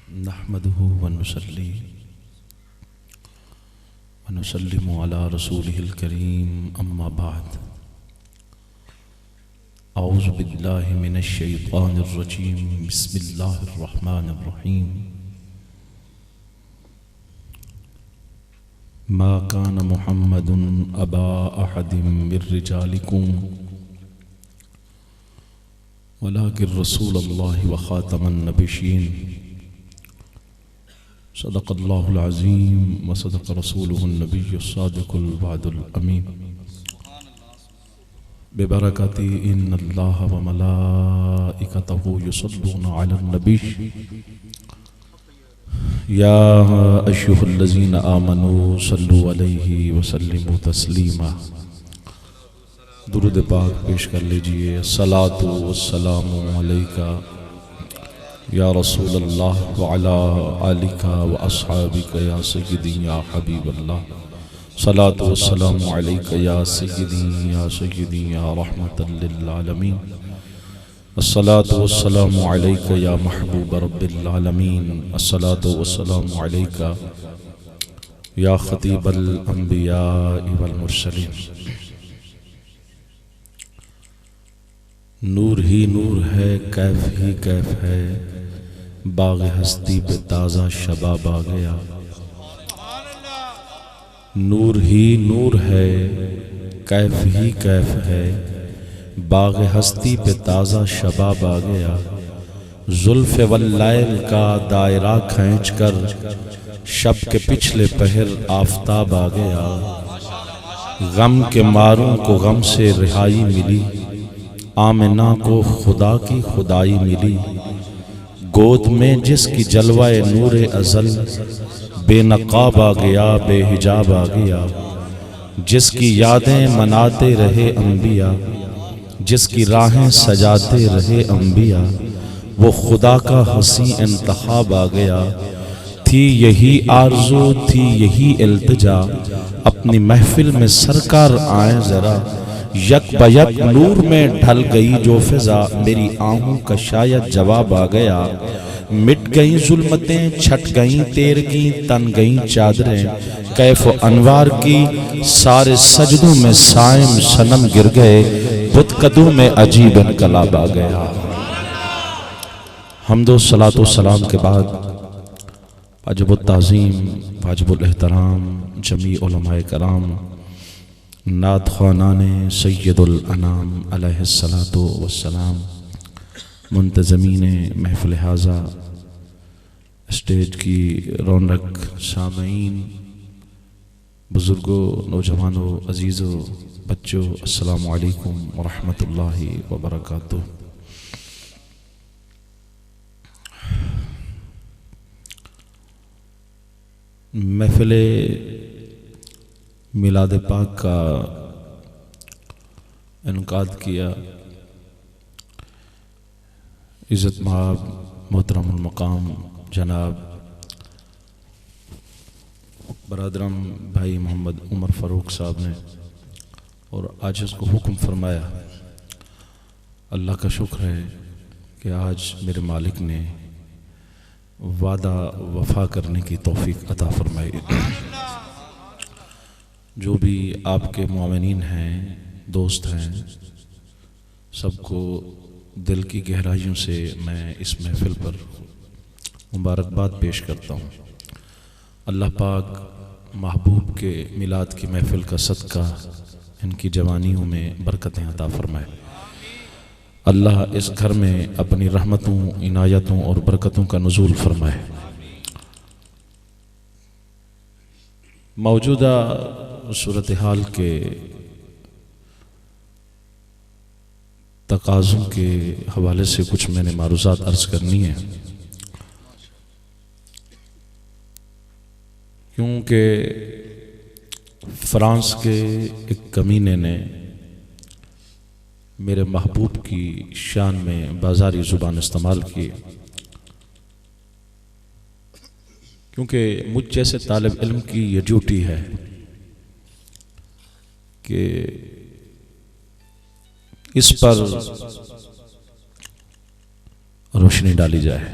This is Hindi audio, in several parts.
नहमदुहु व नुसल्ली व नुसल्लिमु अला रसूलिहिल करीम अम्मा बाद। औज़ु बिल्लाहि मिनश शैतानिर रजीम। बिस्मिल्लाहिर रहमानिर रहीम। मा कान मुहम्मदुन अबा अहदिम मिर रिजालिकुम वलाकिन रसूलुल्लाहि व खातमन नबिय्यीन। सदक़ल्लाहुल अज़ीम व सदक़ रसूलुहुन नबिय्युस सादिक़ुल वअदुल अमीन। बिबरकति इन्नल्लाह व मलाइकतहु युसल्लूना अलन नबी या अय्युहल्लज़ीना आमनू सल्लु अलैहि व सल्लिमू तस्लीमा। दुरूद पाक पेश कर लीजिए। सलातु वस्सलामु अलैका या रसूलल्लाह व अला आलिका व अस्हाबिका या सय्यदी या हबीबल्लाह। सलातु वस्सलामु अलैका या सय्यदी या रहमतल लिल आलमीन। अस्सलातु वस्सलामु अलैका या महबूब रब्बिल आलमीन। अस्सलातु वस्सलामु अलैका या खतीबल अंबिया वल मुरसलीन। नूर ही नूर है, कैफ ही कैफ है, बाग़ हस्ती पे ताज़ा शबाब आ गया। नूर ही नूर है, कैफ ही कैफ है, बाग़ हस्ती पे ताज़ा शबाब आ गया। जुल्फ़े वल्लैल का दायरा खींच कर शब के पिछले पहर आफताब आ गया। गम के मारों को गम से रिहाई मिली, आमिना को खुदा की खुदाई मिली। गोद में जिसकी जलवाए नूरे अज़ल, बेनकाब आ गया बेहिजाब आ गया। जिसकी यादें मनाते रहे अंबिया, जिसकी राहें सजाते रहे अंबिया, वो खुदा का हसी इंतखाब आ गया। थी यही आरज़ू थी यही इल्तिजा, अपनी महफिल में सरकार आए ज़रा। यक बयक नूर में ढल गई जो फिजा, मेरी आहूं का शायद जवाब आ गया। मिट गई जुल्मतें छट गई तेर की, तन गई चादरें कैफ अनवार की। सारे सजदों में साइम सनम गिर गए, बुतकदों में अजीब इनकलाब आ गया। हम्दो सलातो सलाम के बाद वाजिबुत ताज़ीम वाजिबुल एहतराम जमी उलमाए कराम नात ख़ानाने सय्यदुल अनाम अलैहिस्सलातु वस्सलाम, मुंतज़मीने महफ़िल हाज़ा, स्टेज की रौनक, सामईन, बुज़ुर्गों, नौजवानों, अज़ीज़ों, बच्चों, अस्सलामु अलैकुम व रहमतुल्लाहि व बरकातुहू। महफ़िल मिलाद पाक का इनकाद किया इज़्ज़त माब मोहतरमुल मकाम जनाब बरादरम भाई मोहम्मद उमर फ़ारूक साहब ने, और आज इसको हुक्म फरमाया। अल्लाह का शुक्र है कि आज मेरे मालिक ने वादा वफ़ा करने की तौफ़ीक अता फरमाई। जो भी आपके मुआमिनीन हैं, दोस्त हैं, सबको दिल की गहराइयों से मैं इस महफ़िल पर मुबारकबाद पेश करता हूँ। अल्लाह पाक महबूब के मिलाद की महफ़िल का सदका इनकी जवानियों में बरकतें अता फरमाए। अल्लाह इस घर में अपनी रहमतों, इनायतों और बरकतों का नुज़ूल फरमाए। मौजूदा सूरत हाल के तकाज़ों के हवाले से कुछ मैंने मारूज़ात अर्ज़ करनी है, क्योंकि फ्रांस के एक कमीने ने मेरे महबूब की शान में बाज़ारी ज़ुबान इस्तेमाल की, क्योंकि मुझ जैसे तालिब इल्म की ये ड्यूटी है कि इस पर रोशनी डाली जाए।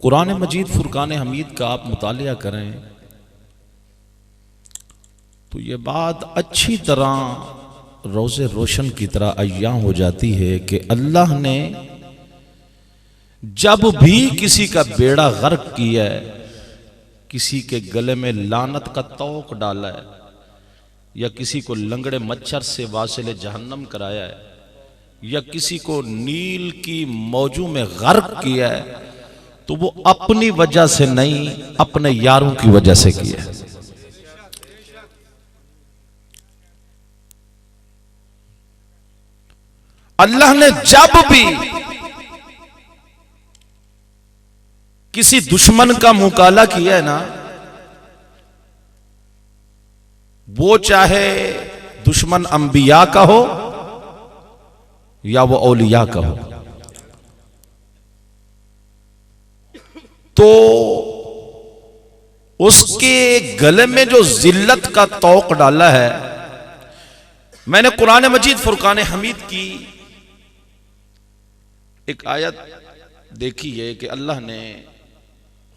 कुरान मजीद फुरकान हमीद का आप मुतालिया करें तो ये बात अच्छी तरह रोज़े रोशन की तरह अय्यां हो जाती है कि अल्लाह ने जब भी किसी का बेड़ा गर्क किया है, किसी के गले में लानत का तोक डाला है, या किसी को लंगड़े मच्छर से वासिले जहन्नम कराया है, या किसी को नील की मौजू में गर्क किया है, तो वो अपनी वजह से नहीं, अपने यारों की वजह से किया है। अल्लाह ने जब भी किसी दुश्मन का मुकाला किया है ना, वो चाहे दुश्मन अंबिया का हो या वो औलिया का हो, तो उसके गले में जो जिल्लत का तौक डाला है, मैंने कुरान मजीद फुरकान हमीद की एक आयत देखी है कि अल्लाह ने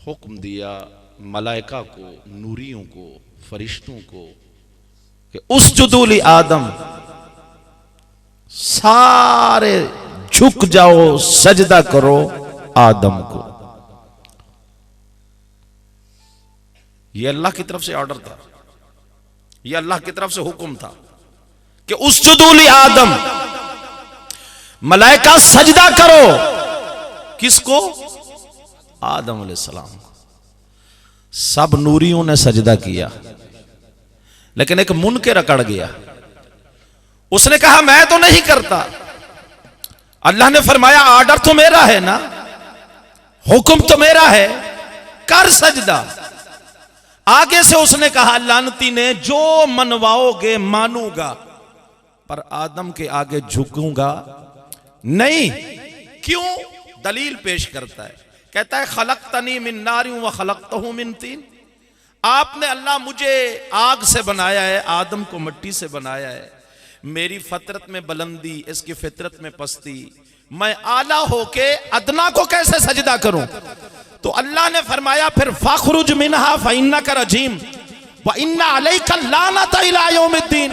हुक्म दिया मलाइका को, नूरियों को, फरिश्तों को कि उसजुदू ली आदम, सारे झुक जाओ, सजदा करो आदम को। यह अल्लाह की तरफ से ऑर्डर था, यह अल्लाह की तरफ से हुक्म था कि उसजुदू ली आदम, मलाइका सजदा करो। किसको? आदम अलैहिस्सलाम को। सब नूरियों ने सजदा किया, लेकिन एक मुनकर अकड़ गया, उसने कहा मैं तो नहीं करता। अल्लाह ने फरमाया ऑर्डर तो मेरा है ना, हुक्म तो मेरा है, कर सजदा। आगे से उसने कहा लानती ने, जो मनवाओगे मानूंगा, पर आदम के आगे झुकूंगा नहीं। क्यों? दलील पेश करता है, कहता है खलक़तनी मिन नारिन व खलक़तहू मिन तीन। आपने अल्लाह मुझे आग से बनाया है, आदम को मिट्टी से बनाया है। मेरी फितरत में बुलंदी, इसकी फितरत में पस्ती, मैं आला होके अदना को कैसे सजदा करूं? तो अल्लाह ने फरमाया फिर फखरुज मिनहा फइन्नका रजीम व इन्ना अलैका लानत इला यौमिद्दीन।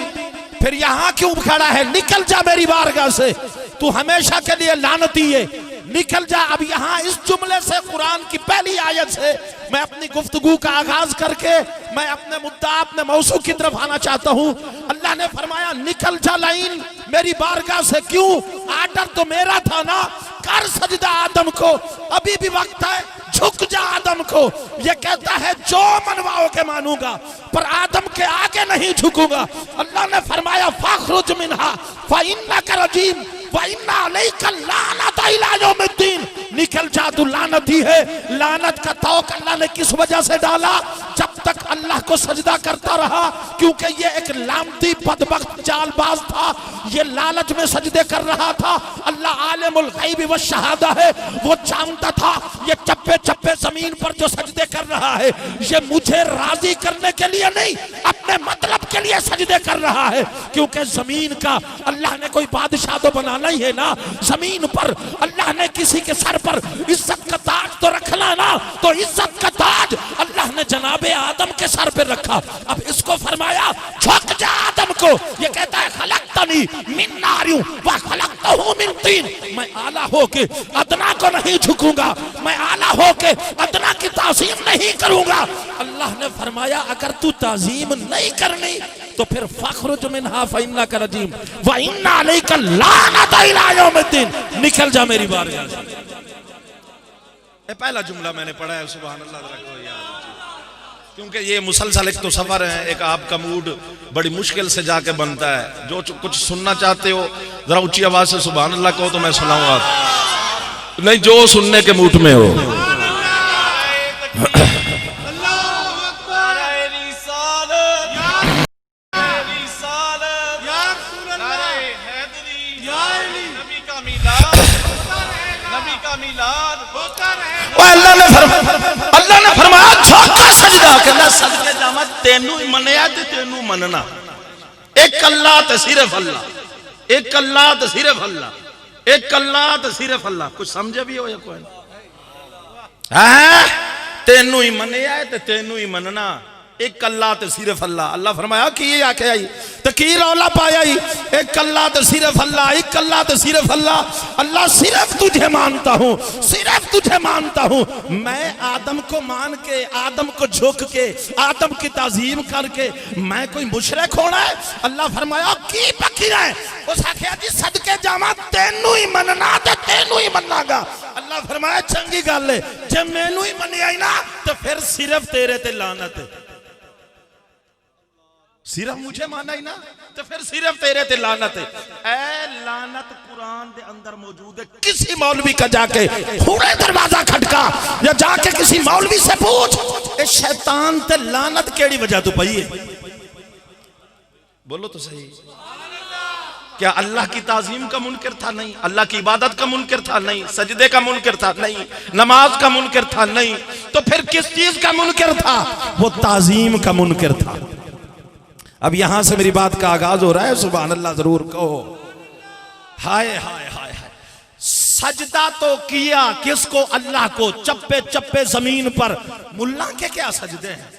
फिर यहां क्यों खड़ा है? निकल जा मेरी बारगाह से, तू हमेशा के लिए लानती है, निकल जा। अब यहां इस जुमले से, कुरान की पहली आयत से मैं अपनी गुफ्तगू का आगाज करके मैं अपने मुद्दा, अपने मौसू की तरफ आना चाहता हूं। अल्लाह ने फरमाया निकल जा लाइन मेरी बारगाह से। क्यों? आर्डर तो मेरा था ना, कर सजदा आदम को, अभी भी वक्त है, झुक जा आदम को। यह कहता है जो मनवाओ के मानूंगा, पर आदम के आगे नहीं झुकूंगा। अल्लाह ने फरमाया फखरुज मिनहा फइन्नका रजीम व इन्ना अलैका लानत इला यौमिद्दीन। निकल जा, तू लानती है। लानत का तौक अल्लाह ने किस वजह से डाला? जब तक अल्लाह को सजदा करता रहा, क्योंकि ये एक लामती बदबख्त चालबाज था, ये लालच में सजदे कर रहा था। अल्लाह आलिमुल गैब व शहादा है, वो जानता था ये चप्पे चप्पे जमीन पर जो सजदे कर रहा है, ये मुझे राजी करने के लिए नहीं, अपने मतलब के लिए सजदे कर रहा है। क्योंकि जमीन का अल्लाह ने कोई बादशाह तो बनाना ही है ना, जमीन पर अल्लाह ने किसी के सर पर इज्जत का ताज तो रखना ना, तो इज्जत का ताज अल्लाह ने जनाबे आदम के सर पे रखा। अब इसको फरमाया झुक जा आदम को। ये कहता है खलक़तनी मिन नारिन व खलक़तहू मिन तीन। मैं आला होके अदना को नहीं झुकूंगा, मैं आला होके अदना की ताज़ीम नहीं करूंगा। अल्लाह ने फरमाया अगर तू ताज़ीम नहीं करनी तो फिर फखरुज मिनहा फइन्नका रजीम व इन्ना अलैका लानत इला यौमिद्दीन। निकल जा मेरी बारगाह से। पहला जुमला मैंने पढ़ा है, सुभान अल्लाह रखो यार, क्योंकि ये मुसलसल एक तो सफर है, एक आपका मूड बड़ी मुश्किल से जाके बनता है। जो कुछ सुनना चाहते हो जरा ऊंची आवाज से सुभान अल्लाह कहो तो मैं सुनाऊंगा, नहीं जो सुनने के मूड में हो। अल्लाह ने फरमाया झुक सजदा करना, सदके जावा तेनू ही मनया ते तेनू मनना। एक अल्लाह ते सिर्फ अल्लाह, एक अल्लाह ते सिर्फ अल्लाह, एक अल्लाह ते सिर्फ अल्लाह। कुछ समझे भी हो या कोई? है तेनू ही मनिया है ते तेनू ही मनना एक अल्लाह ते सिर्फ अल्लाह। अल्लाह फरमाया कि ये आखे आई तो की रौला पाया ही एक अल्लाह ते सिर्फ अल्लाह, एक अल्लाह ते सिर्फ अल्लाह। अल्लाह सिर्फ तुझे मानता हूँ, सिर्फ तुझे मानता हूँ। मैं आदम को मान के, आदम को झुक के, आदम की ताजीम करके मैं कोई मुशरिक होना है? अल्लाह फरमाया की पकी है उस आखिया जी सदके जावा तेनू ही मनना ते तेनू ही मनागा। अल्लाह फरमाया चंगी गल है जे मैनू ही मनिया ही ना तो फिर सिर्फ तेरे ते लानत है। सिर्फ मुझे माना ही ना तो फिर सिर्फ तेरे ते लानत है। ए लानत कुरान दे अंदर मौजूद है। किसी मौलवी का जाके हुणे दरवाजा खटका या जाके किसी मौलवी से पूछ ए शैतान ते लानत केड़ी वजह तो पई है? बोलो तो सही। क्या अल्लाह की ताजीम का मुनकर था? नहीं। अल्लाह की इबादत का मुनकर था? नहीं। सजदे का मुनकर था? नहीं। नमाज का मुनकर था? नहीं। तो फिर किस चीज का मुनकर था? वो ताजीम का मुनकर था। अब यहां से मेरी बात का आगाज हो रहा है। सुभान अल्लाह जरूर कहो। हाय हाय हाय हाय। सजदा तो किया किसको? अल्लाह को। चप्पे चप्पे जमीन पर। मुल्ला के क्या सजदे हैं?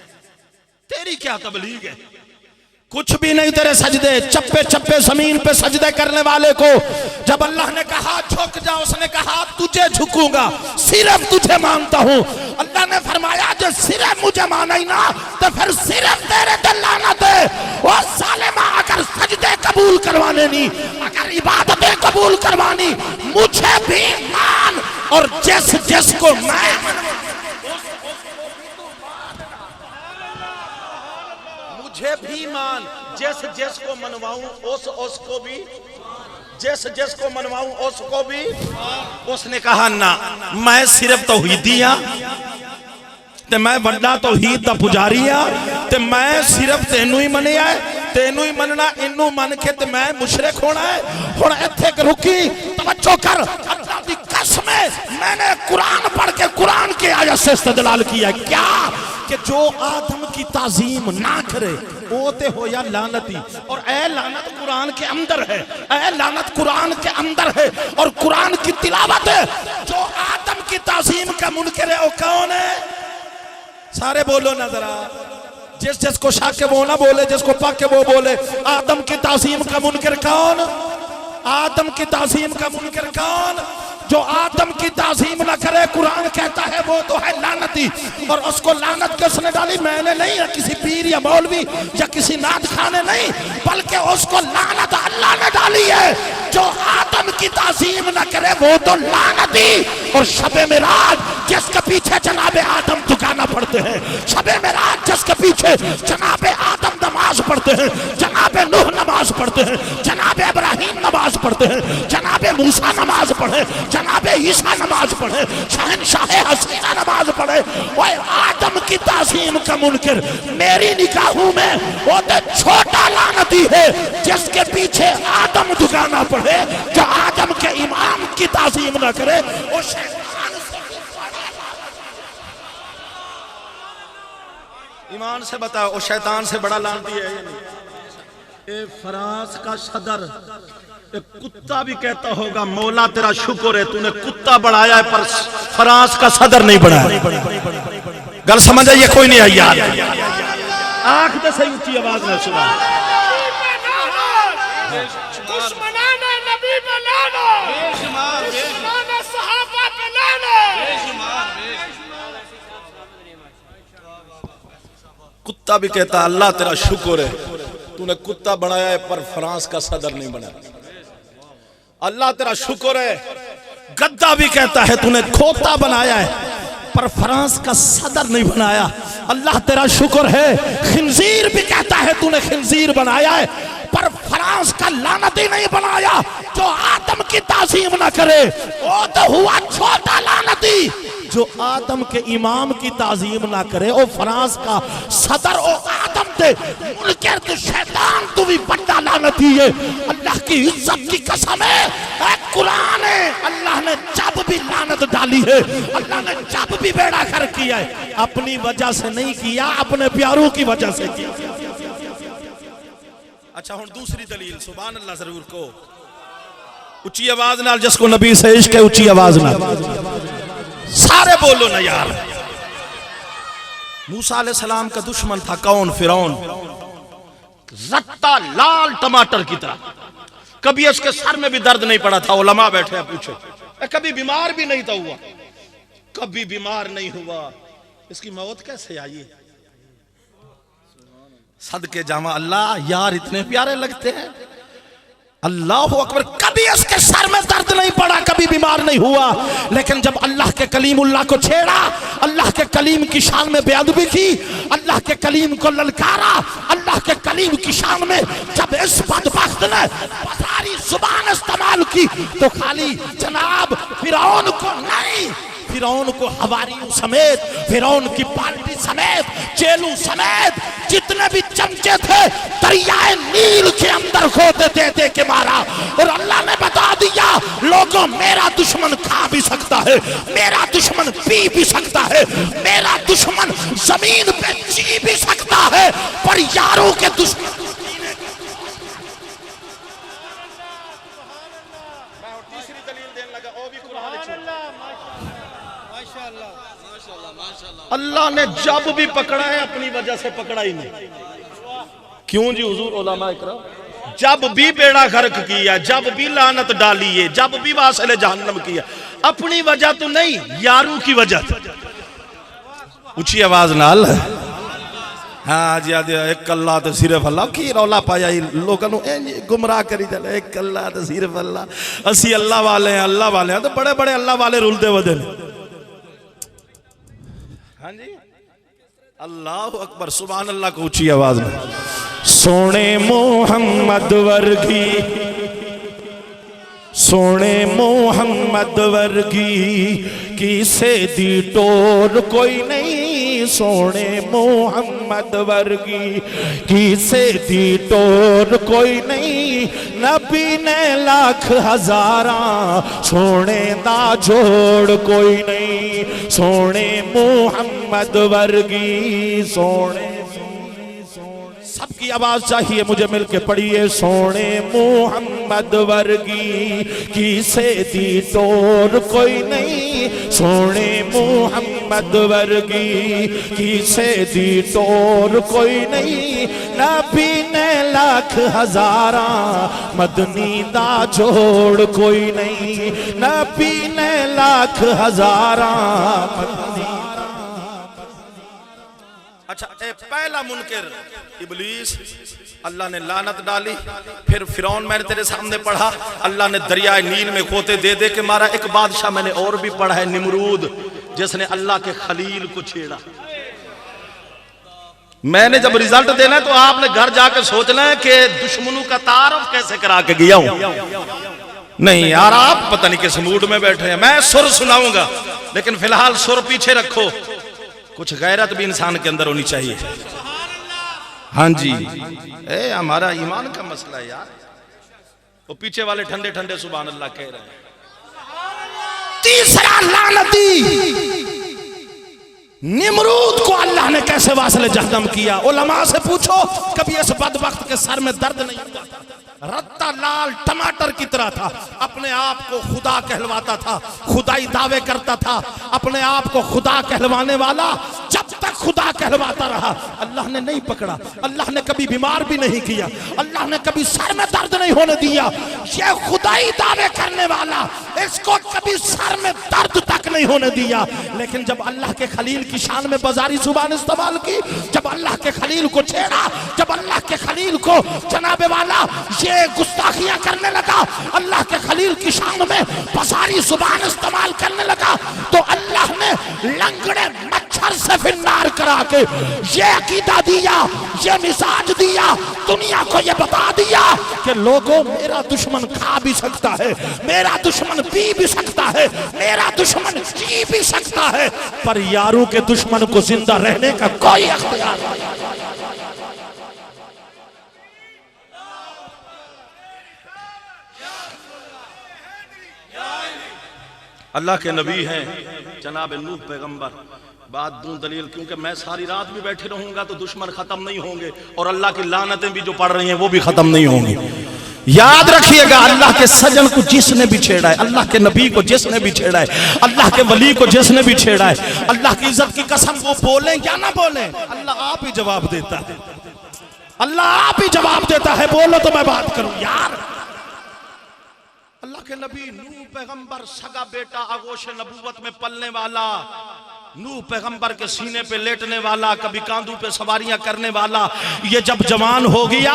तेरी क्या तबलीग है? कुछ भी नहीं तेरे सजदे। चप्पे चप्पे जमीन पे सजदे करने वाले को जब अल्लाह ने कहा झुक जा, उसने कहा तुझे झुकूंगा, सिर्फ तुझे मानता हूं। अल्लाह ने फरमाया जो सिर्फ मुझे माना ही ना तो फिर सिर्फ तेरे ते लानत है। वो सालिमा अगर सजदे कबूल करवाने नहीं, अगर इबादतें कबूल करवानी, मुझे भी मान और जिस जिसको मैं मुझे भी मान, जिस जिसको मनवाऊं उसको भी, जिस जिसको मनवाऊं उसको भी। उसने कहा ना मैं सिर्फ तौहीदी हां ते मैं वड्डा तौहीद दा पुजारी हां ते मैं सिर्फ तेनू ही मनिया है, तेनू ही मनना, इनू मन के ते मैं मुशरिक होना है। हुण इत्थे रुकी तवज्जो कर। अल्लाह दी कसम है मैंने कुरान पढ़ के कुरान के आयत से इस्तेदलाल किया क्या कि जो आदम की ताजीम ना करे वो ते हो या लानती। और ए लानत कुरान के अंदर है, ए लानत कुरान के अंदर है और कुरान की तिलावत है। जो आदम की ताजीम का मुनकर है वो कौन है? सारे बोलो ना जरा। जिस जिसको शक के वो ना बोले, जिसको पक के वो बोले। आदम की ताजीम का मुनकर कौन? आदम की ताजीम का मुनकर कौन? जो आदम की ताजीम ना करे कुरान कहता है वो तो है लानती। और उसको लानत किसने डाली? मैंने नहीं, या किसी पीर या मौलवी या किसी नात खाने नहीं, बल्कि उसको लानत अल्लाह ने डाली है। जो आदम की ताजीम ना करे वो तो लानती। और शबे मेराज जिसके पीछे जनाबे आदम दुकाना पढ़ते हैं, शबे मेराज जिसके पीछे जनाबे आदम नमाज पढ़ते हैं, जनाबे नूह नमाज पढ़ते हैं, जनाबे इब्राहिम नमाज पढ़ते हैं, जनाबे मूसा नमाज पढ़े, जनाबे ईसा नमाज पढ़े, शहनशाह हसीना नमाज पढ़े। ओए आदम की ताजीम का मुनकर मेरी निगाहों में वो तो छोटा लानती है जिसके पीछे आदम दुकाना पढ़े। जो आदम के इमाम की ताजीम ना करे वो शैतान से। ईमान से बताओ वो शैतान से बड़ा लानती है या नहीं? ए फ्रांस का सदर कुत्ता भी कहता होगा मौला तेरा शुक्र है तूने कुत्ता बढ़ाया है पर फ्रांस का सदर नहीं बढ़ाया। गल समझ आइए? कोई नहीं आई यार। आंख तो सही ऊंची आवाज में सुना। कुत्ता भी कहता अल्लाह तेरा शुक्र है तूने कुत्ता बनाया है पर फ्रांस का सदर नहीं बनाया। अल्लाह तेरा शुक्र है। गद्दा भी कहता है तूने खोता बनाया है पर फ्रांस का सदर नहीं बनाया। अल्लाह तेरा शुक्र है। खिंजीर भी कहता है तूने खिंजीर बनाया है पर फ्रांस का लानती नहीं बनाया। जो आदम की ताजीम ना करे वो तो हुआ छोटा लानती। जो आदम के इमाम की ताजीम ना करे वो फ्रांस का सदर ओ आदम थे मुनकर तो शैतान तू भी बड़ा लानती है। अल्लाह की इज्जत की कसम है कुरान है अल्लाह ने जब भी लानत डाली है, अल्लाह ने जब भी बेड़ा कर किया है अपनी वजह से नहीं किया, अपने प्यारों की वजह से किया। अच्छा हुण दूसरी दलील सुभान अल्लाह जरूर को उच्ची आवाज नाल जिसको नबी से इश्क है उच्ची आवाज नाल सारे बोलो ना यार। मूसा अलैहिस्सलाम का दुश्मन था कौन? फिरौन। रत्ता लाल टमाटर की तरह, कभी इसके सर में भी दर्द नहीं पड़ा था। उलमा बैठे हैं, पूछो, कभी बीमार भी नहीं था हुआ, कभी बीमार नहीं हुआ। इसकी मौत कैसे आई? सदके जामा अल्लाह, यार इतने प्यारे लगते हैं, अल्लाह अकबर। कभी इसके सर में दर्द नहीं पड़ा, कभी बीमार नहीं हुआ। लेकिन जब अल्लाह के कलीमुल्लाह को छेड़ा, अल्लाह के कलीम की शान में बेअदबी की, अल्लाह के कलीम को ललकारा, अल्लाह के कलीम की शान में जब इस बदबख्त ने सारी जुबान इस्तेमाल की, तो खाली जनाब फिरौन को नहीं, फिरौन को हवारियों समेत, फिरौन की पार्टी समेत, चेलू समेत जितने भी चमचे थे दरियाए नील के अंदर खोते दे दे के मारा। और अल्लाह ने बता दिया, लोगों मेरा दुश्मन खा भी सकता है, मेरा दुश्मन पी भी सकता है, मेरा दुश्मन जमीन पे जी भी सकता है, पर यारों के दुश्मन। तीसरी दलील देने लगा, वो भी कुरान अल्लाह ने जब भी पकड़ा है अपनी वजह से पकड़ा ही नहीं। क्यों जी हुजूर उलमा इकराम? जब भी बेड़ा गर्क किया, जब भी लानत डाली है, जब भी वासिले जहन्नम किया, अपनी वजह तो नहीं, यारों की वजह। ऊंची आवाज नाल हाँ जी आदि एक अल्लाह तो सिर्फ अल्लाह की रौला पाया लोगों गुमराह करी चले। एक अल्लाह तो सिर्फ अल्लाह, असी अल्लाह वाले हैं, अल्लाह वाले हैं, तो बड़े बड़े अल्लाह वाले रुलते वदे। हाँ जी, अल्लाह अकबर, सुभान अल्लाह को ऊंची आवाज में। सोने मोहम्मद वर्गी, सोने मोहम्मद वर्गी किसे दी टोर कोई नहीं, सोने मोहम्मद वर्गी किसे दी टोर कोई नहीं। नबी ने लाख हजारा, सोने दा जोड़ कोई नहीं, सोने मोहम्मद वर्गी, सोने। सबकी आवाज चाहिए मुझे, मिलके पढ़िए। सोने मोहम्मद वर्गी किसे दी टोर कोई नहीं, सोने मोहम्मद वर्गी किसे दी टोर कोई नहीं। नबी ने लाख हजारा, मदनी दा जोड़ कोई नहीं, नबी ने लाख हजारा मदनी। अच्छा, पहला मुनकर इब्लीस, अल्लाह ने लानत डाली। फिर फिरौन मैंने तेरे सामने पढ़ा, अल्लाह ने दरियाए नील में खोते दे दे के मारा। एक बादशाह मैंने और भी पढ़ा है, निमरूद, जिसने अल्लाह के खलील को छेड़ा। मैंने जब रिजल्ट देना है तो आपने घर जाकर सोचना है कि दुश्मनों का तारफ कैसे करा के गया हूं। नहीं यार, आप पता नहीं किस मूड में बैठे हैं। मैं सुर सुनाऊंगा, लेकिन फिलहाल सुर पीछे रखो, कुछ गैरत भी इंसान के अंदर होनी चाहिए। हाँ जी, हमारा ईमान का मसला है यार। वो पीछे वाले ठंडे ठंडे सुभान अल्लाह कह रहे हैं। तीसरा लानती निमरूद को अल्लाह ने कैसे वासिले जहन्नम किया। उलमा से पूछो, कभी इस बदबख्त के सर में दर्द नहीं हुआ था। रत्ता लाल टमाटर की तरह था, अपने आप को खुदा कहलवाता था, खुदाई दावे करता था, अपने आप को खुदा कहलवाने वाला जब तक खुदा कहलवाता रहा, अल्लाह ने नहीं पकड़ा, अल्लाह ने कभी बीमार भी नहीं किया, अल्लाह ने कभी सर में दर्द नहीं होने दिया। ये खुदाई दावे करने वाला, इसको कभी सर में दर्द तक नहीं होने दिया। लेकिन जब अल्लाह के खलील की शान में बाजारी जुबान इस्तेमाल की, जब अल्लाह के खलील को छेड़ा, जब अल्लाह के खलील को जनाबे वाला ये गुस्ताखियां करने लगा, अल्लाह के खलील की शान में बाजारी जुबान इस्तेमाल करने लगा, तो अल्लाह ने लंगड़े मच्छर से फिन्नार करा के ये अकीदा दिया, ये मिजाज दिया, दुनिया को ये बता दिया कि लोगों मेरा दुश्मन खा भी सकता है, मेरा दुश्मन पी भी सकता है, मेरा दुश्मन जी भी सकता है, पर यारों के दुश्मन को जिंदा रहने का कोई अख्तियार नहीं। अल्लाह के नबी हैं जनाब नूह पैगंबर। बात दूं दलील, क्योंकि मैं सारी रात भी बैठे रहूंगा तो दुश्मन खत्म नहीं होंगे, और अल्लाह की लानतें भी जो पड़ रही हैं वो भी खत्म नहीं होंगी। याद रखिएगा, अल्लाह के सजन को जिसने भी छेड़ा है, अल्लाह के नबी को जिसने भी छेड़ा है, अल्लाह के वली को जिसने भी छेड़ा है, अल्लाह की इज्जत की कसम वो बोले या ना बोले, अल्लाह आप ही जवाब देता है। अल्लाह आप ही जवाब देता है। बोलो तो मैं बात करूं यार। अल्लाह के नबी नूह पैगंबर सगा बेटा, आगोश नबूवत में पलने वाला, नूह पैगंबर के सीने पे लेटने वाला, कभी कांधों पे सवारियां करने वाला, ये जब जवान हो गया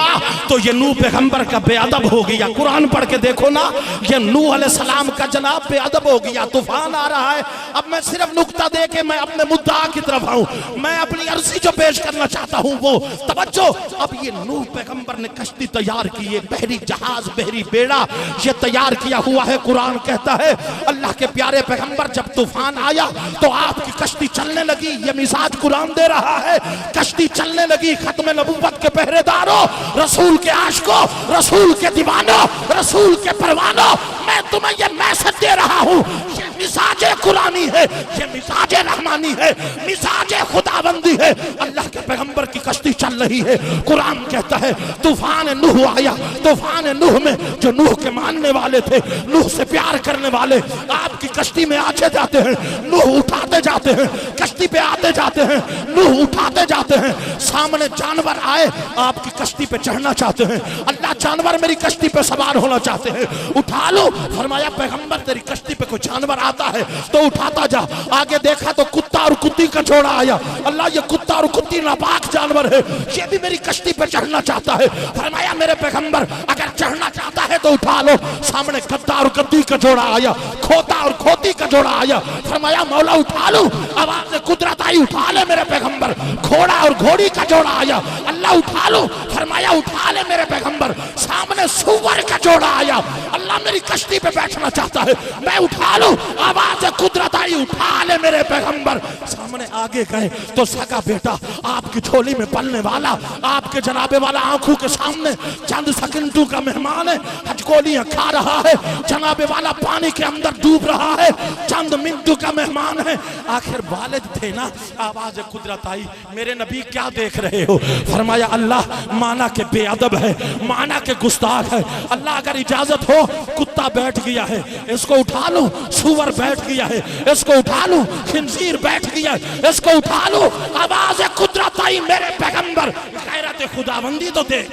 तो ये नूह पैगंबर का बेअदब हो गया। कुरान पढ़ के देखो ना, ये नूह अलैहिस्सलाम का जनाब बेअदब हो गया। तूफान आ रहा है। अब मैं सिर्फ नुक्ता दे के मैं अपने मुद्दा की तरफ आऊं। मैं अपनी अर्जी जो पेश करना चाहता हूं वो तवज्जो। अब ये नूह पैगंबर ने कश्ती तैयार की, ये बहरी जहाज, बहरी बेड़ा ये तैयार किया हुआ है। कुरान कहता है अल्लाह के प्यारे पैगंबर जब तूफान आया तो आपकी कश्ती चलने लगी। ये मिजाज कुरान दे रहा है। कश्ती चलने लगी। खत्म नबूवत के पहरेदारों, रसूल के आशिकों, रसूल के दीवानों, रसूल के परवानों, मैं तुम्हें ये मैसेज दे रहा हूं। ये मिजाज कुरानी है, ये मिजाज रहमानी है, मिजाज खुदाबंदी है। अल्लाह के पैगंबर की कश्ती चल रही है। कुरान कहता है तूफान नूह आया। तूफान नूह में जो नूह के मानने वाले थे, नूह से प्यार करने वाले, आपकी कश्ती में आते जाते हैं, नूह उठाते जाते हैं, कश्ती पे आते जाते हैं, नूह उठाते जाते हैं। सामने जानवर आए, आपकी कश्ती पे चढ़ना चाहते हैं। अल्लाह जानवर मेरी कश्ती पे सवार होना चाहते हैं, उठा लो। फरमाया पैगंबर तेरी कश्ती पे कोई जानवर आता है तो उठाता जा। आगे देखा तो कुत्ता और कुत्ती का जोड़ा आया। अल्लाह ये कुत्ता और कुत्ती नापाक जानवर है, ये भी मेरी कश्ती पे चढ़ना चाहता है। फरमाया मेरे पैगंबर अगर चढ़ना चाहता है तो उठा लो। सामने गद्दा और गद्दी का जोड़ा आया, खोता और खोती का जोड़ा आया। फरमाया मौला उठा लो। आवाज कुदरत आई, उठा ले मेरे पैगंबर। घोड़ा और घोड़ी का जोड़ा आया। अल्लाह उठा लो। फरमाया उठा ले मेरे पैगंबर। सामने सुअर का जोड़ा आया। अल्लाह मेरी कश्ती पे बैठना चाहता है, मैं उठा लो। आवाज कुदरत आई, उठा ले मेरे पैगंबर। सामने आगे गए तो सगा बेटा आपकी झोली में पलने वाला, आपके जनाबे वाला आंखों के सामने चंद सेकंडों का मेहमान है, हजकोलियां खा रहा है। जनाबे वाला पानी के अंदर डूब रहा है, चंद मिनटों का मेहमान है। आखिर वालिद थे ना। आवाज कुदरत आई, मेरे नबी क्या देख रहे हो? फरमाया अल्लाह माना के बेअदब है, माना के गुस्ताख है। अल्लाह अगर इजाजत हो, कुत्ता बैठ गया है, इसको उठा लो। सुअर बैठ गया है, इसको उठा लो। खिंजीर बैठ गया है, इसको उठा लो। आवाज कुदरत आई, मेरे पैगंबर गैरत खुदाबंदी तो देख,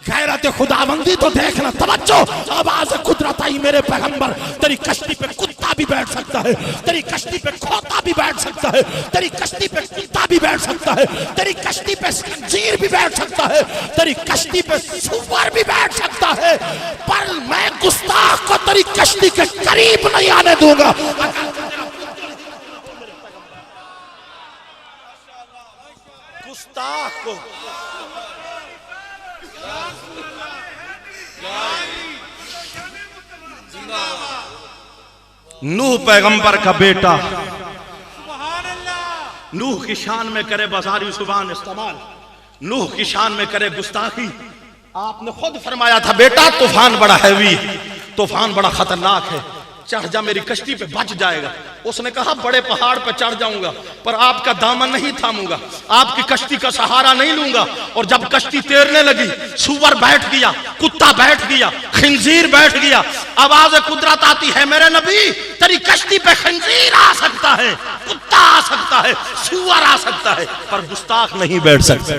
गैरत खुदाबंदी तो देखना। तवज्जो। आवाज कुदरत आई, मेरे पैगंबर तेरी कश्ती पे कुत्ता भी बैठ सकता है, तेरी कश्ती पे खोता भी बैठ सकता है, तेरी कश्ती पे कुत्ता भी बैठ सकता है, तेरी कश्ती पे खंजीर भी बैठ सकता है, तेरी कश्ती पे सुअर भी बैठ सकता है, पर मैं गुस्ताख को तेरी कश्ती के करीब नहीं आने दूंगा। गुस्ताख को नूह पैगंबर का बेटा नूह की शान में करे बाजारी जुबान इस्तेमाल, नूह की शान में करे गुस्ताखी। आपने खुद फरमाया था बेटा तूफान बड़ा हैवी है, तूफान बड़ा खतरनाक है, चढ़ जा मेरी कश्ती पे बच जाएगा। उसने कहा बड़े पहाड़ पे चढ़ जाऊंगा पर आपका दामन नहीं थामूंगा, आपकी कश्ती का सहारा नहीं लूंगा। और जब कश्ती तैरने लगी, सुअर बैठ गया, कुत्ता बैठ गया, खिंजीर बैठ गया। आवाज कुदरत आती है, मेरे नबी तेरी कश्ती पे खिंजीर आ सकता है, कुत्ता आ सकता है, सुअर आ सकता है, पर गुस्ताख नहीं बैठ सकता।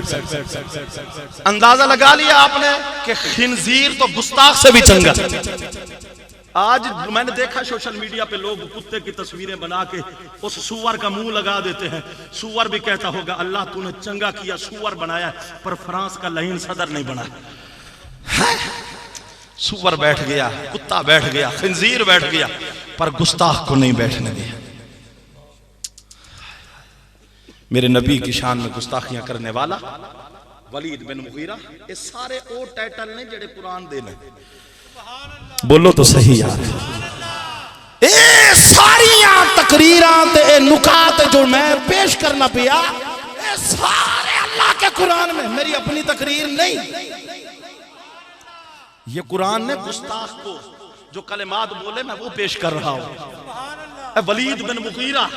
अंदाजा लगा लिया आपने कि खिंजीर तो गुस्ताख से भी चंगा। आज मैंने देखा सोशल मीडिया पे लोग कुत्ते की तस्वीरें बना के उस सुअर का मुंह लगा देते हैं। सुअर भी कहता होगा अल्लाह तूने चंगा किया, सुअर बनाया, पर फ्रांस का लहीन सदर नहीं बनाया। सुअर बैठ गया, कुत्ता बैठ गया, खिंजीर बैठ गया, पर गुस्ताख को नहीं बैठने दिया। मेरे नबी की शान में गुस्ताखियां करने वाला वलीद बिन मुगीरा, ये सारे ओ टाइटल ने जेड़े कुरान दे ने। बोलो तो सही यार। ए सारियां तकरीरां ते ए नुकात जो मैं पेश करना पिया, ए सारे अल्लाह के कुरान में, मेरी अपनी तकरीर नहीं। ये कुरान ने गुस्ताख को जो कलिमात बोले मैं वो पेश कर रहा हूं। वलीद बिन मुगीरा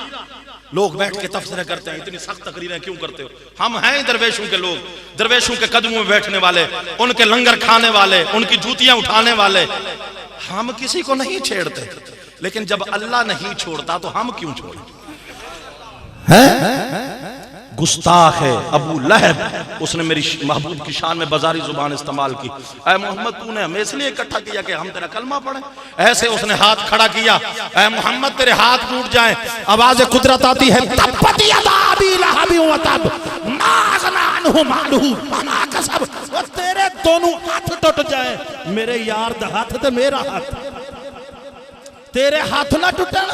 लोग बैठ के तफसीरें करते हैं, इतनी सख्त तकरीरें क्यों करते हो? हम हैं दरवेशों के लोग, दरवेशों के कदमों में बैठने वाले, उनके लंगर खाने वाले, उनकी जूतियां उठाने वाले। हम किसी को नहीं छेड़ते, लेकिन जब अल्लाह नहीं छोड़ता तो हम क्यों छोड़ें? गुस्ताख है अबू लहब, उसने मेरी महबूब की शान में बाजारी जुबान इस्तेमाल की। ऐ मोहम्मद तूने हमें इसलिए इकट्ठा किया कि हम तेरा कलमा पढ़े? ऐसे उसने हाथ खड़ा किया, ऐ मोहम्मद तेरे हाथ टूट जाए। आवाज कुदरत आती है, तब्बत यदा अबी लहब व तब मा अगना अन्हु मालुहु व मा कसब। वो तेरे दोनों हाथ टूट जाए, मेरे यार दा हाथ ते मेरा हाथ, तेरे हाथ ना टूटन,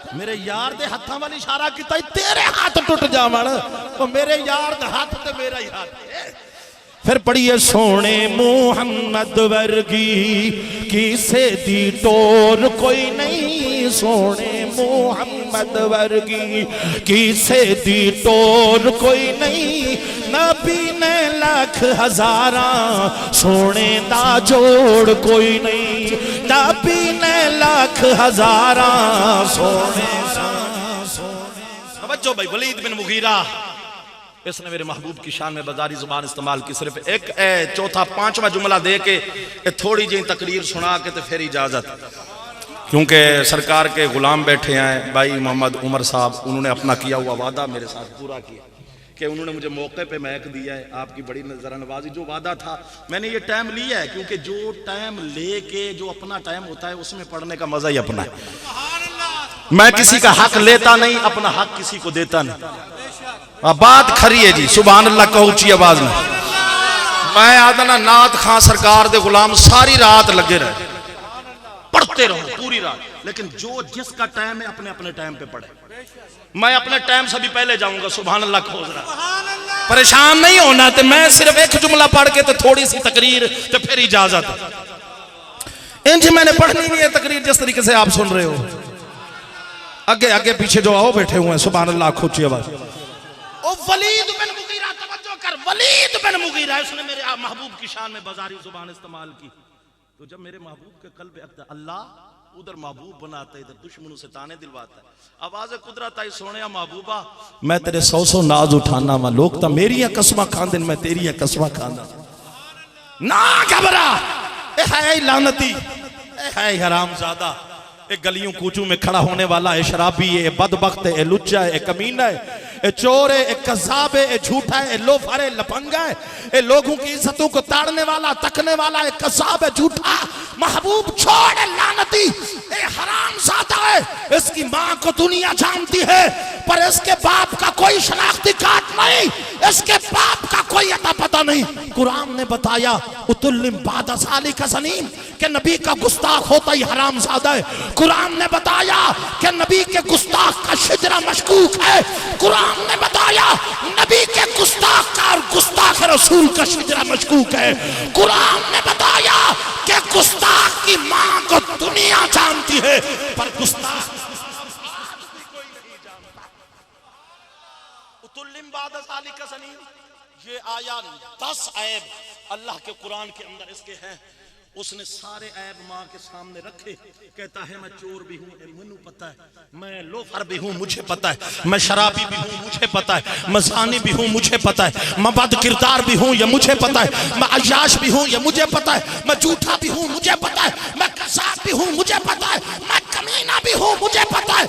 मेरे यार दे हाथां वाली इशारा किया, तेरे हाथ टूट जावन, वो मेरे यार दे हाथ ते मेरा ही हाथ। फिर पढ़िए, सोने मुहम्मद वर्गी किसे दी टोर कोई नहीं, सोने मुहम्मद वर्गी किसे दी टोर कोई नहीं। नबी ने लाख हजारा सोने दा जोड़ कोई नहीं, नबी ने लाख हजारा सोने दा। समझो भाई, वलीद बिन मुगीरा, इसने मेरे महबूब की शान में बाजारी जुबान इस्तेमाल की। सिर्फ एक चौथा पांचवा जुमला दे के थोड़ी जी तकरीर सुना के तो फिर इजाजत, क्योंकि सरकार के गुलाम बैठे हैं भाई मोहम्मद उमर साहब, उन्होंने अपना किया हुआ वादा मेरे साथ पूरा किया कि उन्होंने मुझे मौके पे महक दिया है। आपकी बड़ी नजरअंदाजी, जो वादा था मैंने ये टाइम लिया है, क्योंकि जो टाइम लेके जो अपना टाइम होता है उसमें पढ़ने का मजा ही अपना है। मैं किसी का हक लेता नहीं, अपना हक किसी को देता नहीं। बात खरी है जी, सुभान अल्लाह कहो ऊंची आवाज में। मैं आदना नात खां सरकार दे गुलाम सारी रात लगे रहे, पढ़ते रहो पूरी रात, लेकिन जो जिसका टाइम है अपने अपने टाइम पे पढ़े। मैं अपने टाइम से भी पहले जाऊंगा, सुभान अल्लाह खोज रहा, परेशान नहीं होना। तो मैं सिर्फ एक जुमला पढ़ के तो थोड़ी सी तकरीर, तो फिर इजाजत। इंज मैंने पढ़नी नहीं है तकरीर जिस तरीके से आप सुन रहे हो। आगे आगे पीछे जो आओ बैठे हुए हैं, सुभान अल्लाह खोची आवाज। ओ वलीद बिन मुगीरा, तवज्जो कर, वलीद बिन मुगीरा, उसने मेरे महबूब की शान में बाजारी जुबान इस्तेमाल की। तो जब मेरे महबूब के कल्ब अल्लाह उधर महबूब बनाता है, इधर दुश्मनों से ताने दिलवाता है। आवाज कुदरत आई, सोने महबूबा मैं तेरे 100 नाज उठाना वा, लोग तो मेरी कसमा खांदे, मैं तेरी कसमा खांदा ना। घबरा, ए है लानती, ए है हरामजादा, ए गलियों कूचों में खड़ा होने वाला है शराबी है, ए बदबख्त है, ए लुच्चा है, ए कमीना है, ए चोर है, ए कज़्ज़ाब है, ए झूठा है, ए लोफर है, लफंगा है, ए लोगों की इज्जतों को ताड़ने वाला, तकने वाला, ए कज़्ज़ाब है, झूठा। महबूब छोड़, लानती, ए हरामज़ादा है। इसकी माँ को दुनिया जानती है, पर इसके बाप का कोई शनाख्ती कार्ड नहीं, इसके बाप का कोई अता पता नहीं। कुरान ने बताया उतुल्लिम बाद ज़ालिका ज़नीम, कि नबी का गुस्ताख होता ही हरामज़ादा है। कुरान ने बताया कि नबी के गुस्ताख का शिजरा मशकूक है। कुरान ने बताया नबी के गुस्ताख का और गुस्ताख रसूल का शिजरा मशकूक है। कुरान ने बताया कि गुस्ताख की मां को दुनिया जानती है, पर गुस्ताख कोई नहीं जानता। उतुल्लिम बाद ज़ालिका ज़नीम, ये आया 10 ऐब अल्लाह के कुरान के अंदर इसके हैं। उसने सारे ऐब माँ के सामने रखे, कहता है मैं चोर भी हूँ, मैनू पता है, मैं लोफर भी हूँ, मुझे पता है, मैं शराबी भी हूँ, मुझे पता है, मैं ज़ानी भी हूँ, मुझे पता है, मैं बद किरदार भी हूँ, ये मुझे पता है, मैं अय्याश भी हूँ, ये मुझे पता है, मैं झूठा भी हूँ, मुझे पता है, मैं कज़्ज़ाब भी हूँ, मुझे पता है, मैं कमीना भी हूँ, मुझे पता है।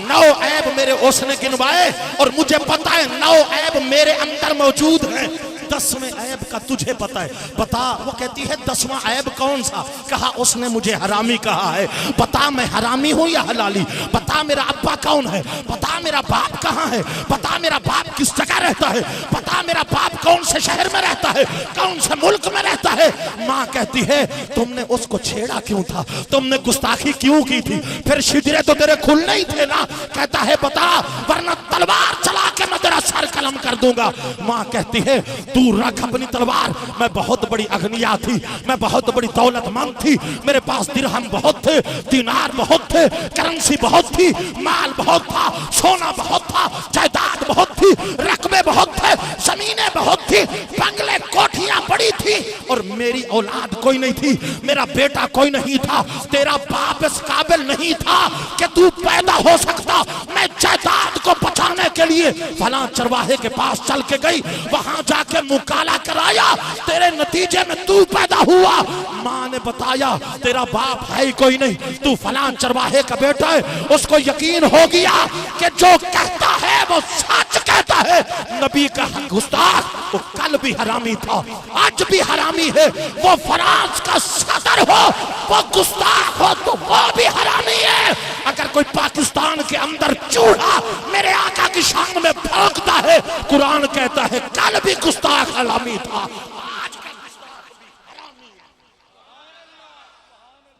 9 ऐब मेरे उसने गिनवाए और मुझे पता है 9 ऐब मेरे अंदर मौजूद हैं। 10वें ऐब का तुझे पता है, बता। वो कहती है 10वां ऐब कौन सा? कहा उसने मुझे हरामी कहा है, बता मैं हरामी हूं या हलाली? बता मेरा अब्बा कौन है? बता मेरा बाप कहाँ है? बता मेरा बाप किस जगह रहता है? बता मेरा बाप कौन से शहर में रहता है, कौन से मुल्क में रहता है? माँ कहती है तुमने उसको छेड़ा क्यों था, तुमने गुस्ताखी क्यों की थी? फिर शिजरे तो तेरे खुलने ही थे ना। कहता है बता, वरना तलवार चला के मैं तेरा सर कलम कर दूंगा। माँ कहती है तू रख अपनी तलवार, मैं बहुत बड़ी अगनिया थी, मैं बहुत बड़ी दौलतमंद थी, मेरे पास दिरहम बहुत थे, दिनार बहुत थे, करेंसी बहुत थी, माल बहुत था, सोना बहुत था, जायदाद बहुत थी, रकबे बहुत थे, जमीनें बहुत थी, बंगले कोठियां बड़ी थी, और मेरी औलाद कोई नहीं थी, मेरा बेटा कोई नहीं था, तेरा बाप इस काबिल नहीं था कि तू पैदा हो सकता। मैं जायदाद को बचा के लिए फलां चरवाहे के पास चल के गई, वहां जाके मुंह काला कराया, तेरे नतीजे में तू पैदा हुआ। माँ ने बताया तेरा बाप है ही कोई नहीं, तू फलां चरवाहे का बेटा है। उसको यकीन हो गया कि जो कहता है वो सच कहता है। नबी का गुस्ताख, वो कल भी हरामी था, आज भी हरामी है। वो फ्रांस का सदर हो, वो गुस्ताख हो तो वो भी हरामी है। अगर कोई पाकिस्तान के अंदर चूहा मेरे आका की शान में भौंकता है, कुरान कहता है कल भी गुस्ताख हरामी था, आज का गुस्ताख भी हरामी है।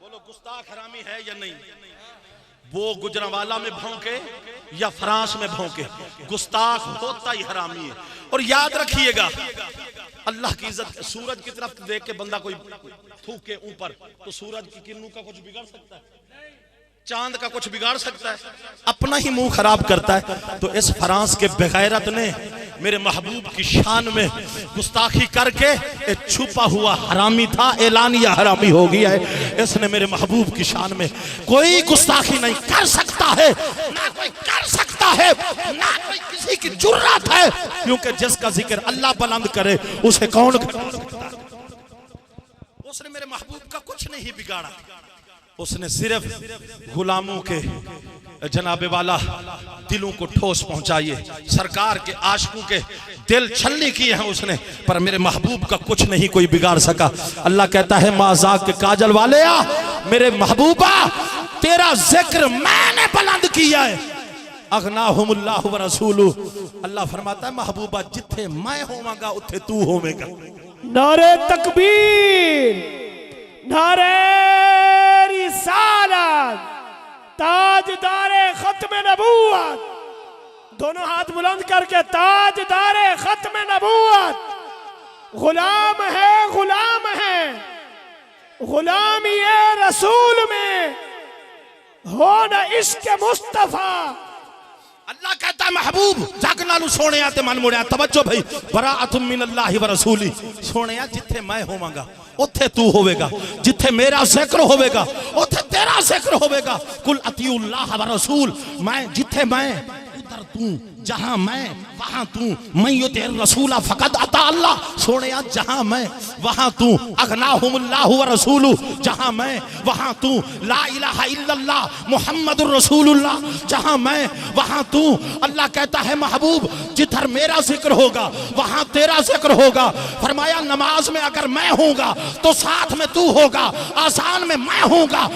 बोलो गुस्ताख हरामी है या नहीं? वो गुजरांवाला में भौंके या फ्रांस में भौंके, गुस्ताख होता ही हरामी है। और याद रखिएगा, अल्लाह की इज्जत, सूरज की तरफ देख के बंदा कोई थूके ऊपर तो सूरज की किरणों का कुछ बिगाड़ सकता है? चांद का कुछ बिगाड़ सकता है? अपना ही मुंह खराब करता है। तो इस फ्रांस के बेगैरत ने मेरे महबूब की शान में गुस्ताखी करके, एक छुपा हुआ हरामी था, एलानिया हरामी हो गया है। इसने मेरे महबूब की शान में कोई गुस्ताखी नहीं कर सकता है, ना कोई कर सकता है, ना कोई किसी की जुर्रत है, क्योंकि जिसका जिक्र अल्लाह बुलंद करे उसे कौन कर सकता है? उसने मेरे महबूब का कुछ नहीं बिगाड़ा, उसने सिर्फ गुलामों के जनाबे वाला दिलों को ठोस पहुंचाई है, सरकार के आशिकों के दिल छलनी किए हैं उसने, पर मेरे महबूब का कुछ नहीं कोई बिगाड़ सका। अल्लाह कहता है माज़ाक के काजल वाले आ, मेरे महबूबा तेरा जिक्र मैंने बुलंद किया है। अगनाहुमुल्लाहु व रसूलु, अल्लाह फरमाता है महबूबा जिथे मैं होवांगा उथे तू होवेगा। नारे तकबीर, नारे रिसालत, ताजदारे खत्म नबूवत, दोनों हाथ बुलंद करके ताजदारे खत्म नबूवत। गुलाम है, गुलाम है, गुलामी रसूल में हो न इश्क मुस्तफा। अल्लाह कहता है महबूब जग नालू सोने ते मन मुड़िया। तवज्जो भाई, बराअतुम मिनल्लाहि व रसूली, सोने जिथे मैं होवांगा उथे तू होवेगा, जिथे मेरा जिक्र होवेगा उथे तेरा जिक्र होवेगा। कुल अतीउल्लाह व रसूल, मैं जिथे मैं उधर तू, जहां मैं वहां तू, मैं युति रसूला फकद अता अल्लाह। सोने जहां मैं वहां तू, अगनाहुमुल्लाहु व रसूलु, जहां मैं वहां तू, ला इलाहा इल्लल्लाह मुहम्मदुर रसूलुल्लाह, जहां मैं वहां तू। अल्लाह कहता है महबूब जिधर मेरा जिक्र होगा वहां तेरा जिक्र होगा। फरमाया नमाज में अगर मैं होगा तो साथ में तू होगा, आसान में मैं होगा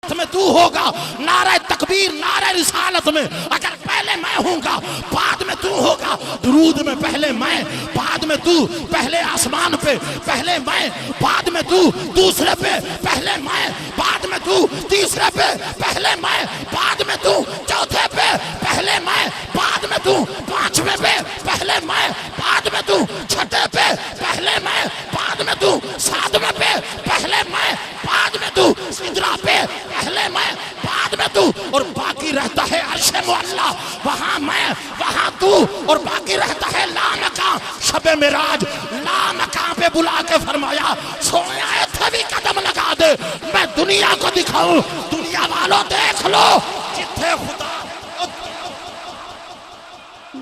में तू होगा, नारे तकबीर नारे रिसालत में अगर पहले मैं होगा बाद में तू होगा, दुरूद में पहले मैं बाद में तू, पहले आसमान पे पहले मैं बाद में तू, दूसरे पे पहले मैं बाद में तू, तीसरे पे पहले मैं बाद में तू, चौथे पे पहले मैं बाद में तू, पांचवे पे पहले मैं बाद में तू, छठे पे पहले मैं बाद में तू, सातवें पे पहले मैं बाद में तू, सिदरा पे पहले मैं बाद में तू, और बाकी रहता है अर्शे मुअल्ला, वहां मैं वहां तू, और बाकी रहता है लामका शबे मिराज। लामका पे बुला के फरमाया सोया इत्थे भी कदम लगा दे, मैं दुनिया को दिखाऊं, दुनिया वालों देख लो जिथे खुदा।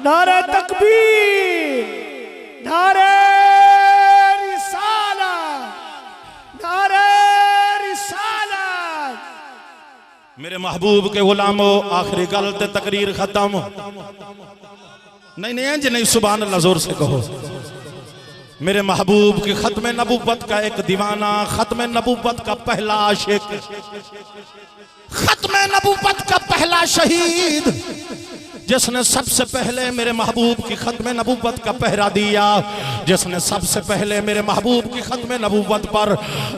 नारे तकबीर, नारे रिसालत, नारे रिसालत। मेरे महबूब के गुलामों आखिरी गल ते तकरीर खत्म। नहीं नहीं नहीं, सुभान अल्लाह जोर से कहो। मेरे महबूब की खत्म नबूवत का एक दीवाना, खत्म नबूवत का पहला आशिक, खत्म नबूवत का पहला शहीद, जिसने सबसे पहले मेरे महबूब की खत्म नबूवत का पहरा दिया, जिसने सबसे पहले मेरे महबूब की खत्म नबूवत पर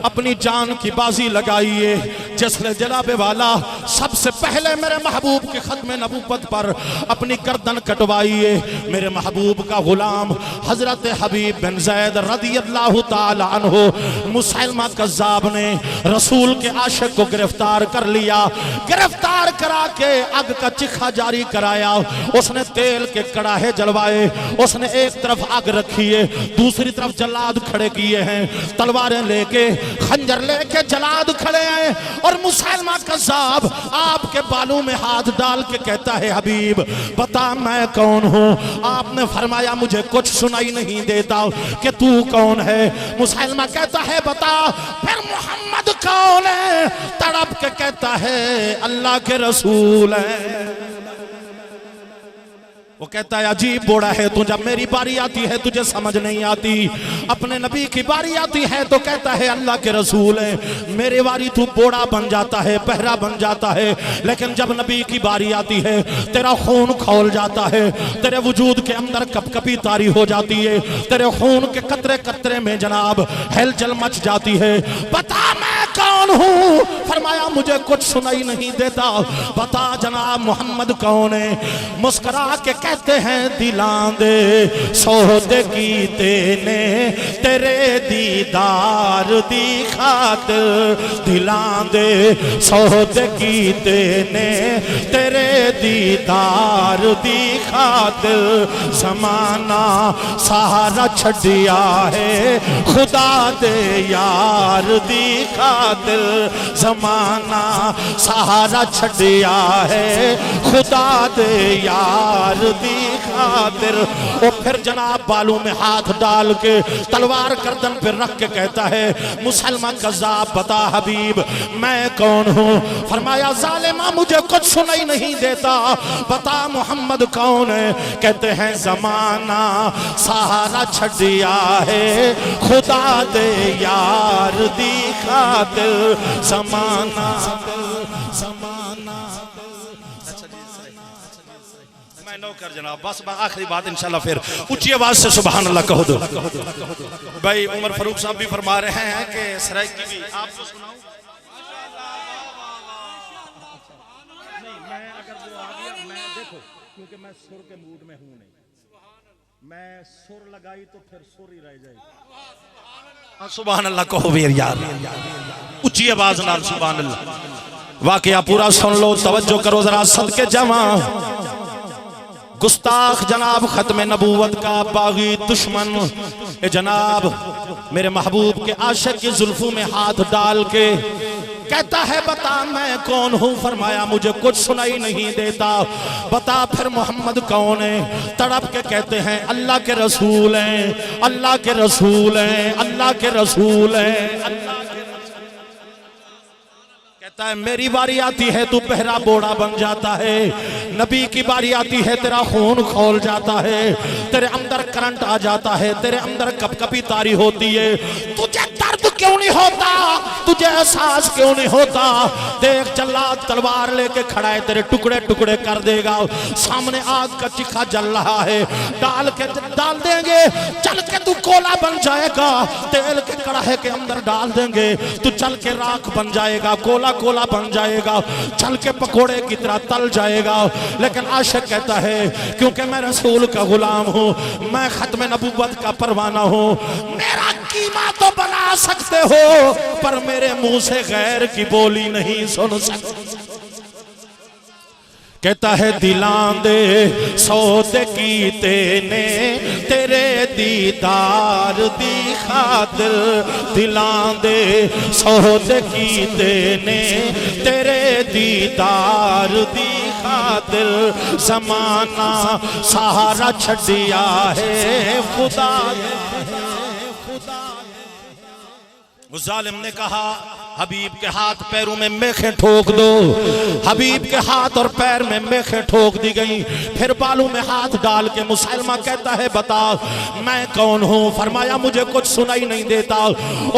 अपनी जान की बाजी लगाई है, जिसने जनाबे वाला सबसे पहले मेरे महबूब की खत्म नबूवत पर अपनी गर्दन कटवाई है, मेरे महबूब का गुलाम हजरत हबीब बिन ज़ैद रज़ियल्लाहु ताला अन्हु। मुसैलमा कज़्ज़ाब ने रसूल के आशिक को गिरफ्तार कर लिया, गिरफ्तार करा के आग का चिखा जारी कराया, उसने तेल के कड़ाहे जलवाए, उसने एक तरफ आग रखी है, दूसरी तरफ जलाद खड़े किए हैं, तलवारें लेके खंजर लेके जलाद खड़े हैं, और मुसैलमा कज़्ज़ाब आपके बालों में हाथ डाल के कहता है हबीब बता मैं कौन हूँ। आपने फरमाया मुझे कुछ सुनाई नहीं देता कि तू कौन है। मुसैलमा कहता है बता फिर मोहम्मद कौन है। तड़प के कहता है अल्लाह के रसूल है। वो कहता है अजीब बोड़ा है तू, जब मेरी बारी आती है तुझे समझ नहीं आती, अपने नबी की बारी आती है तो कहता है अल्लाह के रसूल है। मेरे बारी तू बोड़ा बन जाता है, पहरा बन जाता है, लेकिन जब नबी की बारी आती है तेरा खून खौल जाता है, तेरे वजूद के अंदर कपकपी तारी हो जाती है, तेरे खून के कतरे कतरे में जनाब हलचल मच जाती है। बता मैं कौन हूँ। फरमाया मुझे कुछ सुनाई नहीं देता, बता जनाब मोहम्मद कौन है। मुस्कुरा के कहते हैं दिलां दे सौदे कीते ने तेरे दीदार दी खातिर, दिलां दे सौदे कीते ने तेरे दीदार दी खातिर, ज़माना सहारा छड़िया है खुदा दे यार दी खातिर, ज़माना सहारा छड़िया है खुदा दे यार दी खातिर। और फिर जनाब बालों में हाथ डाल के तलवार गर्दन पर रख के कहता है मुसलमान कज़्ज़ाब बता हबीब मैं कौन हूँ। फरमाया ज़ालिमा मुझे कुछ सुनाई नहीं देता, बता मोहम्मद कौन है। कहते हैं ज़माना सहारा छड़िया है खुदा दे यार दी खातिर, ज़माना ज़माना। मैं नौकर जनाब बस आखिरी बात इंशाल्लाह फिर ऊंची आवाज से सुभान अल्लाह कहो दो। भाई उमर फारूक साहब भी फरमा रहे हैं कि सराइकी भी आपको सुनाऊं। नहीं मैं अगर वो आ गया मैं देखो क्योंकि मैं सुर के मूड में हूं नहीं, मैं सुर लगाई तो फिर सुर ही रह जाएगी। सुभान अल्लाह कहो भी यार ऊंची आवाज नाल सुभान अल्लाह। वाकया पूरा सुन लो, तवज्जो करो जरा सदके जमा। गुस्ताख जनाब खत्म नबूवत का बागी दुश्मन ए जनाब मेरे महबूब के आशिक की जुल्फों में हाथ डाल के कहता है बता मैं कौन हूँ। फरमाया मुझे कुछ सुनाई नहीं देता, बता फिर मोहम्मद कौन है। तड़प के कहते हैं अल्लाह के रसूल हैं, अल्लाह के रसूल हैं, अल्लाह के रसूल हैं, अल्लाह के। कहता है मेरी बारी आती है तू पहरा बोड़ा बन जाता है, नबी की बारी आती है तेरा खून खौल जाता है, तेरे अंदर करंट आ जाता है, तेरे अंदर कपकपी तारी होती है। तुझे दर्द क्यों नहीं होता, तुझे एहसास क्यों नहीं होता। देख जल्लाद तलवार लेके खड़ा है, तेरे टुकड़े टुकड़े कर देगा। सामने आग का चिखा जल रहा है, डाल देंगे, चल के तू कोला बन जाएगा। तेल के कड़ाहे के अंदर डाल देंगे, तू चल के राख बन जाएगा, कोला कोला बन जाएगा, चल के पकोड़े की तरह तल जाएगा। लेकिन आशिक कहता है क्योंकि मैं रसूल का गुलाम हूँ, मैं खत्म नबूवत का परवाना हूँ, मेरा कीमा तो बना सकते हो पर मेरे मुंह से गैर की बोली नहीं सुन सकते। कहता है दिलां दे सौदे कीते ने तेरे दीदार दी खातिर, दिलां दे सौदे कीते ने तेरे दीदार दी खातिर, ज़माना सहारा छड़िया है खुदा। उस जालिम ने कहा हबीब के हाथ पैरों में मेखें ठोक दो। हबीब के हाथ और पैर में मेखें ठोक दी गई। फिर बालों में हाथ डाल के मुसलमा कहता है बता मैं कौन हूँ। फरमाया मुझे कुछ सुनाई नहीं देता।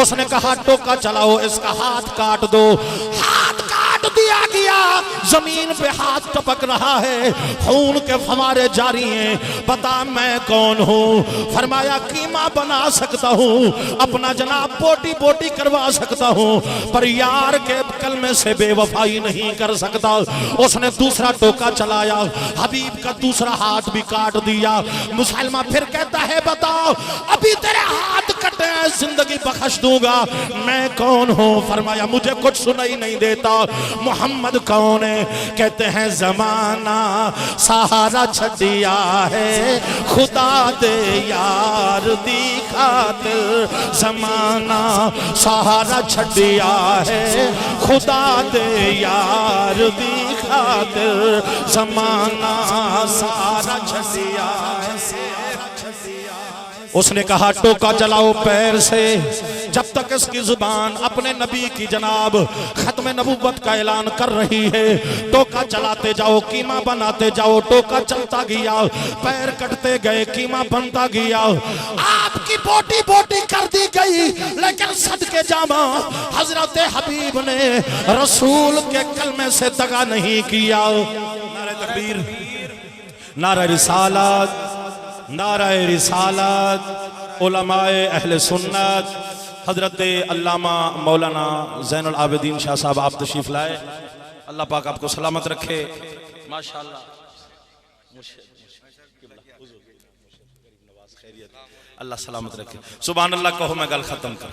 उसने कहा टोका चलाओ, इसका हाथ काट दो। हाथ काट दिया गया, जमीन पे हाथ टपक रहा है, खून के फवारे जारी हैं। बता मैं कौन हूँ। फरमाया कीमा बना सकता हूँ, अपना जनाब बोटी बोटी करवा सकता हूँ, पर यार के कलमे से बेवफाई नहीं कर सकता। उसने दूसरा टोका चलाया, हबीब का दूसरा हाथ भी काट दिया। मुसलमान फिर कहता है बताओ अभी तेरे हाथ कटे मैं जिंदगी बख्श दूंगा। मैं कौन हूँ? फरमाया मुझे कुछ सुनाई नहीं देता। मोहम्मद कौन है? कहते हैं जमाना सहारा छड़िया है, खुदा दे यार दी खातिर। जमाना सहारा छड़िया है, खुदा दे यार दी खातिर। जमाना सहारा छड़िया है। उसने कहा टोका चलाओ पैर से, जब तक इसकी जुबान अपने नबी की जनाब खत्म नबूवत का ऐलान कर रही है। टोका चलाते जाओ, कीमा बनाते जाओ। टोका चलता गया, पैर कटते गए, कीमा बनता गया। आपकी बोटी बोटी कर दी गई, लेकिन सदके जामा हजरत हबीब ने रसूल के कलमे से दगा नहीं किया। नारे तकबीर, नारे रिसालत, नारे रिसालत। उलमाए अहले सुन्नत हजरत अल्लामा मौलाना ज़ैनुल आबिदीन शाह साहब आप तशरीफ लाए। अल्लाह पाक आपको सलामत रखे। माशाअल्लाह, अल्लाह सलामत रखे। सुभान अल्लाह कहो, मैं गल खत्म कर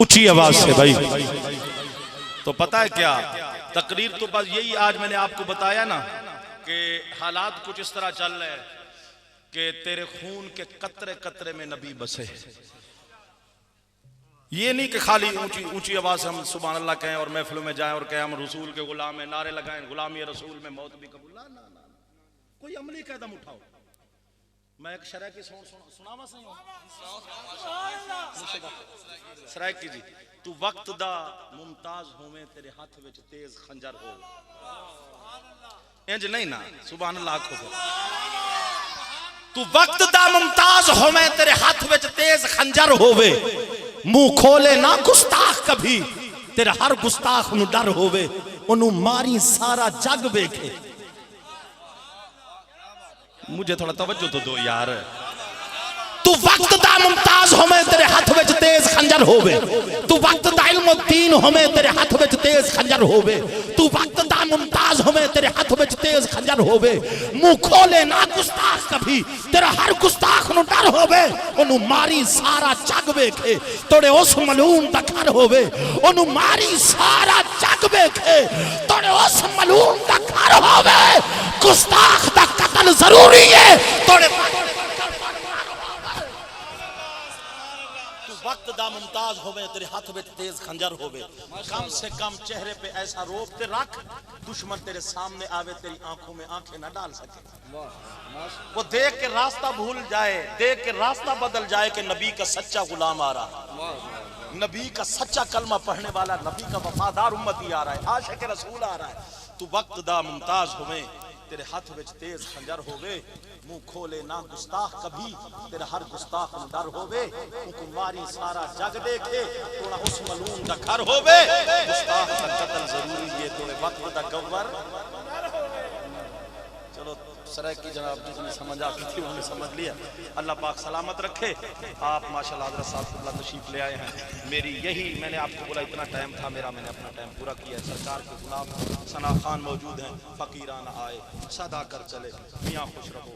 ऊंची आवाज से भाई। तो पता है क्या तकरीर, तो बस यही आज मैंने आपको बताया ना कि हालात कुछ इस तरह चल रहे हैं कि तेरे खून के कतरे कतरे में नबी बसे। ये नहीं कि खाली ऊंची ऊंची आवाज से हम सुभान अल्लाह कहें और महफिलों में जाएं और कहें हम रसूल के गुलाम हैं, नारे लगाएं गुलामी रसूल में मौत भी कबूल। ना ना ना, कोई अमली कदम उठाओ। मैं एक शरह की सुनावा सही हूं। सराय की जी, तू वक्त दा मुमताज होवे, तेरे हाथ विच तेज खंजर हो। इंज नहीं ना, सुभान अल्लाह आखो। तू वक्त दा मुमताज होवे, तेरे हाथ विच तेज खंजर होवे। मुंह खोले ना गुस्ताख कभी, तेरा हर गुस्ताख नु डर होवे। ओनू मारी सारा जग वेखे। मुझे थोड़ा तवज्जो तो दो यार। तू वक्त दा मुमताज होवे, तेरे हाथ विच तेज खंजर होवे। तू वक्त दा इल्म दीन होवे, तेरे हाथ विच तेज खंजर होवे। तू वक्त दा मुमताज होवे, तेरे हाथ विच तेज खंजर होवे। मुंह खोले ना गुस्ताख कभी, तेरा हर गुस्ताख नु डर होवे। ओनू मारी सारा जग वेखे, तोड़े उस मलूम दा घर होवे। ओनू मारी सारा जग वेखे, तोड़े उस मलूम दा घर होवे। गुस्ताख दा कत्ल जरूरी है, तोड़े वक्त दा मुमताज होवे, तेरे हाथ में तेज खंजर होवे। कम से कम चेहरे पे ऐसा रोब ते रख, दुश्मन तेरे सामने आवे, तेरी आंखों में आंखें न डाल सके। वो देख के रास्ता भूल जाए, देख के रास्ता बदल जाए कि नबी का सच्चा गुलाम आ रहा है, नबी का सच्चा कलमा पढ़ने वाला, नबी का वफादार उम्मती आ रहा है, आशिक रसूल आ रहा है। तू वक्त दा मुमताज होवे, तेरे हाथ में तेज खंजर होवे। मुंह खोले ना गुस्ताख कभी, तेरा हर गुस्ताख में डर होवे। उनको मारी सारा जग देखे, तोड़ा उस मलूम दा घर होवे। गुस्ताख दा कत्ल जरूरी है, तोड़े वक्त दा गवर। चलो सराय की जनाब जिसने समझ आती थी उन्होंने समझ लिया। अल्लाह पाक सलामत रखे। आप माशाल्लाह हज़रत साहब तशरीफ ले आए हैं। मेरी यही, मैंने आपको बोला इतना टाइम था मेरा, मैंने अपना टाइम पूरा किया है। सरकार के गुलाम सना खान मौजूद हैं, फकीराना आए, सदा कर चले। मियाँ खुश रहो।